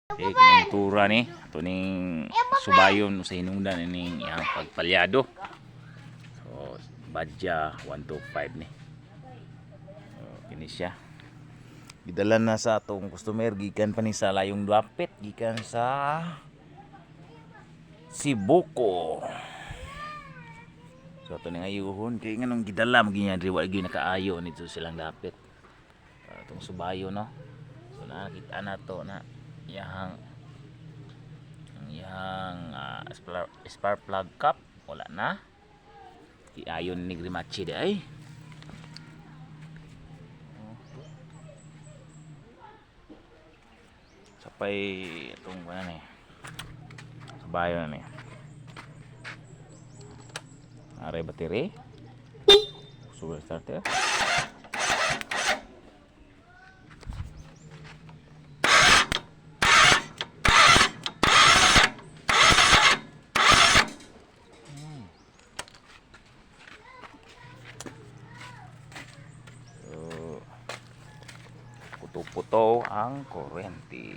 Kung tura ni ito ning subayon sa hinungdan ning yang pagpalyado. So badya 125 ni. So kini siya. Gidala na sa atong customer gikan pa ni sa layong dapit gikan sa Sibuko. So ito ning ayuhon kay nganong gidala maginya diri wa gyud nakaayo nito silang dapit. Itong subayo no. So nakita na to na yang spark plug cap wala na. Iayon ni Grimachi di ay. Sapay itong ano ni. Subayo na ni. Aray battery. Super starter. Puto-puto ang kuryente.